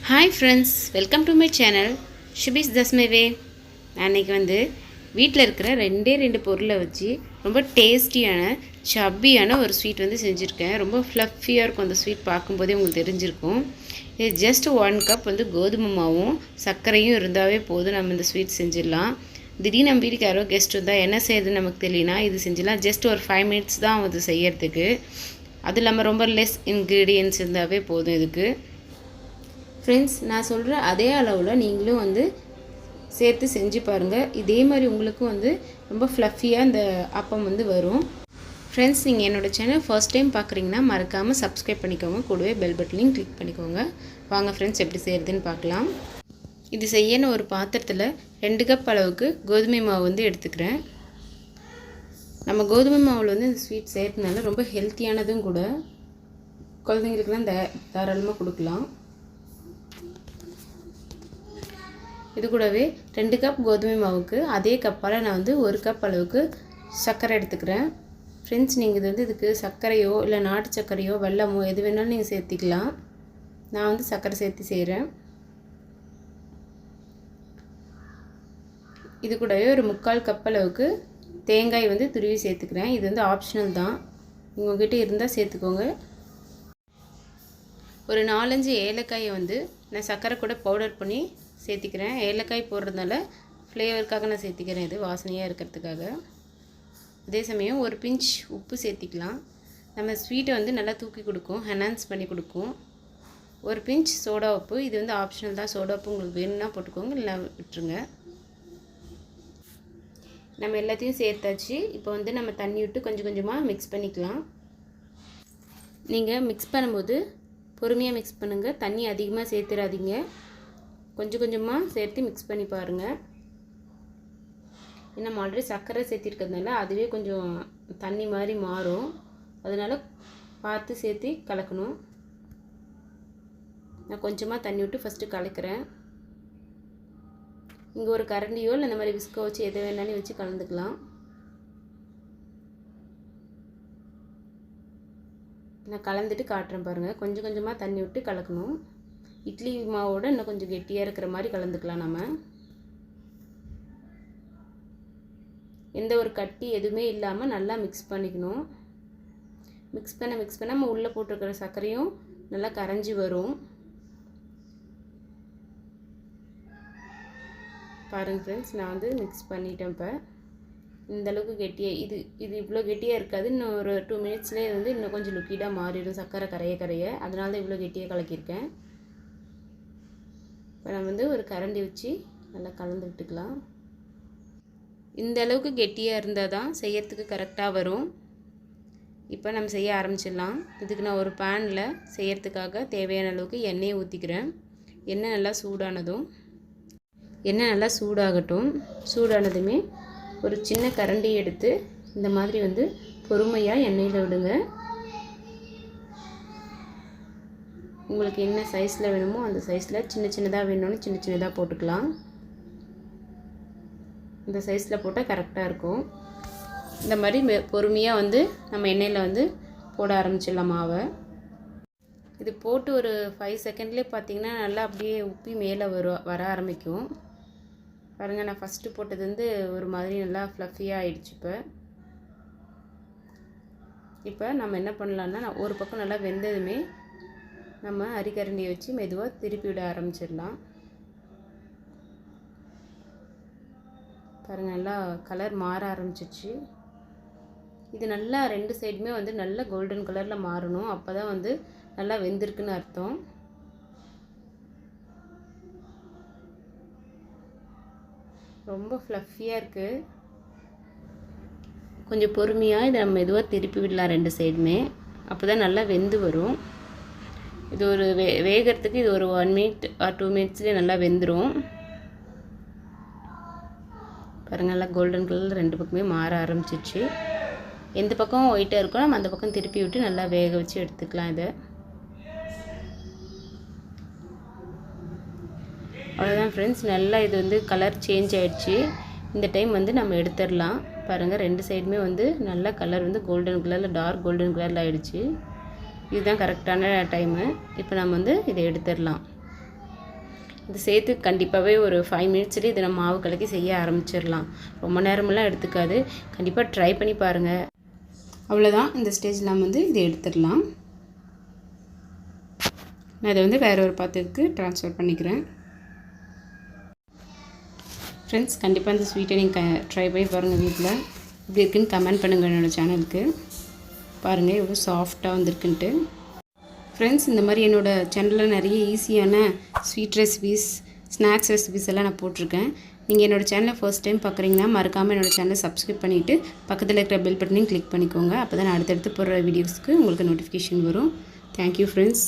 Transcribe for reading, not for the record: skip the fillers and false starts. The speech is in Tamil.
Hi friends, welcome to my channel ஷுபிஸ் தஸ்மைவே. நான் அன்றைக்கி வீட்டில் இருக்கிற ரெண்டு பொருளை வச்சு ரொம்ப டேஸ்டியான சப்பியான ஒரு ஸ்வீட் செஞ்சுருக்கேன். ரொம்ப ஃப்ளஃபியாக இருக்கும். அந்த ஸ்வீட் பார்க்கும்போதே உங்களுக்கு தெரிஞ்சிருக்கும். இது ஜஸ்ட் 1 கப் கோதுமை மாவும் சர்க்கரையும் இருந்தாவே போதும். நம்ம இந்த ஸ்வீட் செஞ்சிடலாம். திடீர்னு நம்ம வீட்டுக்கு யாரோ கெஸ்ட் வந்தால் என்ன செய்யுதுன்னு நமக்கு தெரியலனா இது செஞ்சிடலாம். ஜஸ்ட் ஒரு 5 மினிட்ஸ் தான் அது செய்யறதுக்கு. அது இல்லாமல் ரொம்ப லெஸ் இன்க்ரீடியன்ட்ஸ் இருந்தாவே போதும் இதுக்கு. ஃப்ரெண்ட்ஸ், நான் சொல்கிற அதே அளவில் நீங்களும் சேர்த்து செஞ்சு பாருங்கள். இதே மாதிரி உங்களுக்கும் ரொம்ப ஃப்ளஃபியாக இந்த அப்பம் வரும். ஃப்ரெண்ட்ஸ், நீங்கள் என்னோடய சேனல் ஃபர்ஸ்ட் டைம் பார்க்குறீங்கன்னா மறக்காமல் சப்ஸ்கிரைப் பண்ணிக்கோங்க. கூடவே பெல் பட்டனையும் கிளிக் பண்ணிக்கோங்க. வாங்க ஃப்ரெண்ட்ஸ், எப்படி செய்கிறதுன்னு பார்க்கலாம். இது செய்யணும். ஒரு பாத்திரத்தில் 2 கப் அளவுக்கு கோதுமை மாவு எடுத்துக்கிறேன். நம்ம கோதுமை மாவில் இந்த ஸ்வீட் செய்கிறதுனால ரொம்ப ஹெல்த்தியானதும் கூட. குழந்தைங்களுக்குலாம் தாராளமாக கொடுக்கலாம். இது கூடவே 2 கப் கோதுமை மாவுக்கு அதே கப்பால் நான் 1 கப் அளவுக்கு சர்க்கரை எடுத்துக்கிறேன். ஃப்ரெண்ட்ஸ், நீங்கள் இதுக்கு சர்க்கரையோ இல்லை நாட்டு சர்க்கரையோ வெல்லமோ எது வேணாலும் நீங்கள் சேர்த்திக்கலாம். நான் சர்க்கரை சேர்த்து செய்கிறேன். இது கூடவே ஒரு 3/4 கப் அளவுக்கு தேங்காய் துருவி சேர்த்துக்கிறேன். இது ஆப்ஷனல் தான், உங்கள்கிட்ட இருந்தால் சேர்த்துக்கோங்க. ஒரு 4-5 ஏலக்காயை நான் சர்க்கரை கூட பவுடர் பண்ணி சேர்த்திக்கிறேன். ஏலக்காய் போடுறதுனால ஃப்ளேவருக்காக நான் சேர்த்திக்கிறேன். இது வாசனையாக இருக்கிறதுக்காக. அதே சமயம் ஒரு பிஞ்ச் உப்பு சேர்த்திக்கலாம். நம்ம ஸ்வீட்டை நல்லா தூக்கி கொடுக்கும், என்ஹான்ஸ் பண்ணி கொடுக்கும். ஒரு பிஞ்ச் சோடா உப்பு. இது ஆப்ஷனல் தான். சோடா உப்பு உங்களுக்கு வேணும்னா போட்டுக்கோங்க, இல்லை விட்டுருங்க. நம்ம எல்லாத்தையும் சேர்த்தாச்சு. இப்போ நம்ம தண்ணி விட்டு கொஞ்சம் கொஞ்சமாக மிக்ஸ் பண்ணிக்கலாம். நீங்கள் மிக்ஸ் பண்ணும்போது பொறுமையாக மிக்ஸ் பண்ணுங்கள். தண்ணி அதிகமாக சேர்த்துடாதீங்க. கொஞ்சம் கொஞ்சமாக சேர்த்து மிக்ஸ் பண்ணி பாருங்கள். நம்ம ஆல்ரெடி சர்க்கரை சேர்த்திருக்கிறதுனால அதுவே கொஞ்சம் தண்ணி மாதிரி மாறும். அதனால் பார்த்து சேர்த்து கலக்கணும். நான் கொஞ்சமாக தண்ணி விட்டு ஃபஸ்ட்டு கலக்கிறேன். இங்கே ஒரு கரண்டியோ இல்லை இந்த மாதிரி விஸ்கோ வச்சு எதை வேணாலும் வச்சு கலந்துக்கலாம். நான் கலந்துட்டு காட்டுறேன் பாருங்கள். கொஞ்சம் கொஞ்சமாக தண்ணி விட்டு கலக்கணும். இட்லி மாவோட இன்னும் கொஞ்சம் கெட்டியாக இருக்கிற மாதிரி கலந்துக்கலாம். நம்ம எந்த ஒரு கட்டி எதுவுமே இல்லாமல் நல்லா மிக்ஸ் பண்ணிக்கணும். மிக்ஸ் பண்ண நம்ம உள்ளே போட்டிருக்கிற சர்க்கரையும் நல்லா கரைஞ்சி வரும். பாருங்கள் ஃப்ரெண்ட்ஸ், நான் மிக்ஸ் பண்ணிட்டேன். இப்போ இந்தளவுக்கு கெட்டியாக இது இவ்வளோ கெட்டியாக இருக்காது. இன்னும் ஒரு 2 மினிட்ஸ்லேயே இன்னும் கொஞ்சம் லிக்விடாக மாறிடும். சர்க்கரை கரைய அதனால தான் இவ்வளோ கெட்டியாக கலக்கியிருக்கேன். இப்போ நம்ம ஒரு கரண்டி வச்சு நல்லா கலந்து விட்டுக்கலாம். இந்த அளவுக்கு கெட்டியாக இருந்தால் தான் செய்யறதுக்கு கரெக்டாக வரும். இப்போ நம்ம செய்ய ஆரம்பிச்சிடலாம். இதுக்கு நான் ஒரு பேனில் செய்யறதுக்காக தேவையான அளவுக்கு எண்ணெயை ஊற்றிக்கிறேன். எண்ணெய் நல்லா சூடாகட்டும். சூடானதுமே ஒரு சின்ன கரண்டி எடுத்து இந்த மாதிரி பொறுமையாக எண்ணெயில் விடுங்க. உங்களுக்கு என்ன சைஸில் வேணுமோ அந்த சைஸில் சின்னதாக வேணும்னு சின்னதாக போட்டுக்கலாம். இந்த சைஸில் போட்டால் கரெக்டாக இருக்கும். இந்த மாதிரி பொறுமையாக நம்ம எண்ணெயில் போட ஆரம்பிச்சிடலாம் மாவை. இது போட்டு ஒரு 5 செகண்ட்லேயே பார்த்திங்கன்னா நல்லா அப்படியே உப்பி மேலே வர ஆரம்பிக்கும். பாருங்கள், நான் ஃபஸ்ட்டு போட்டது ஒரு மாதிரி நல்லா ஃப்ளஃபியாக ஆகிடுச்சு. இப்போ நம்ம என்ன பண்ணலான்னா, ஒரு பக்கம் நல்லா வெந்ததுமே நம்ம அரிக்கரண்டியை வச்சு மெதுவாக திருப்பி விட ஆரம்பிச்சிடலாம். பாருங்கள், நல்லா கலர் மாற ஆரம்பிச்சிச்சு. இது நல்லா 2 சைடுமே நல்லா கோல்டன் கலரில் மாறணும். அப்போ தான் நல்லா வெந்திருக்குன்னு அர்த்தம். ரொம்ப ஃப்ளஃபியாக இருக்குது. கொஞ்சம் பொறுமையாக இதை நம்ம மெதுவாக திருப்பி விடலாம் 2 சைடுமே. அப்போ தான் நல்லா வெந்து வரும். இது ஒரு வேகிறதுக்கு இது ஒரு 1 மினிட் ஆர் 2 மினிட்ஸ்லேயே நல்லா வெந்துடும். பாருங்கள், நல்லா கோல்டன் கலரில் 2 பக்கமே மாற ஆரம்பிச்சிச்சு. எந்த பக்கம் ஒயிட்டாக இருக்கோ நம்ம அந்த பக்கம் திருப்பி விட்டு நல்லா வேக வச்சு எடுத்துக்கலாம். இதை அவ்வளோதான் ஃப்ரெண்ட்ஸ். நல்லா இது கலர் சேஞ்ச் ஆகிடுச்சு. இந்த டைம் நம்ம எடுத்துடலாம். பாருங்கள், 2 சைடுமே நல்லா கலர் கோல்டன் கலரில் டார்க் கோல்டன் கலரில் ஆகிடுச்சு. இதுதான் கரெக்டான டைமு. இப்போ நம்ம இதை எடுத்துடலாம். இது சேர்த்து கண்டிப்பாகவே ஒரு 5 மினிட்ஸ்லேயே இதை நம்ம மாவு கலக்கி செய்ய ஆரம்பிச்சிடலாம். ரொம்ப நேரமெல்லாம் எடுத்துக்காது. கண்டிப்பாக ட்ரை பண்ணி பாருங்கள். அவ்வளோதான். இந்த ஸ்டேஜில் நம்ம வந்து இதை எடுத்துடலாம். நான் இதை வந்து வேறு ஒரு பாத்திரத்துக்கு ட்ரான்ஸ்ஃபர் பண்ணிக்கிறேன். ஃப்ரெண்ட்ஸ், கண்டிப்பாக இந்த ஸ்வீட்டை நீங்கள் ட்ரை பண்ணி பாருங்கள் வீட்டில். இப்படி இருக்குன்னு கமெண்ட் பண்ணுங்கள் என்னோடய சேனலுக்கு. பாருங்கள் எவ்வளோ சாஃப்டாக வந்திருக்குன்ட்டு. ஃப்ரெண்ட்ஸ், இந்த மாதிரி என்னோடய சேனலில் நிறைய ஈஸியான ஸ்வீட் ரெசிபீஸ், ஸ்நாக்ஸ் ரெசிபீஸ் எல்லாம் நான் போட்டிருக்கேன். நீங்கள் என்னோடய சேனலை ஃபர்ஸ்ட் டைம் பார்க்குறீங்கன்னா மறக்காமல் என்னோடய சேனலை சப்ஸ்கிரைப் பண்ணிவிட்டு பக்கத்தில் இருக்கிற பெல் பட்டனையும் கிளிக் பண்ணிக்கோங்க. அப்போ தான் நான் அடுத்தடுத்து போடுற வீடியோஸ்க்கு உங்களுக்கு நோட்டிஃபிகேஷன் வரும். Thank you friends.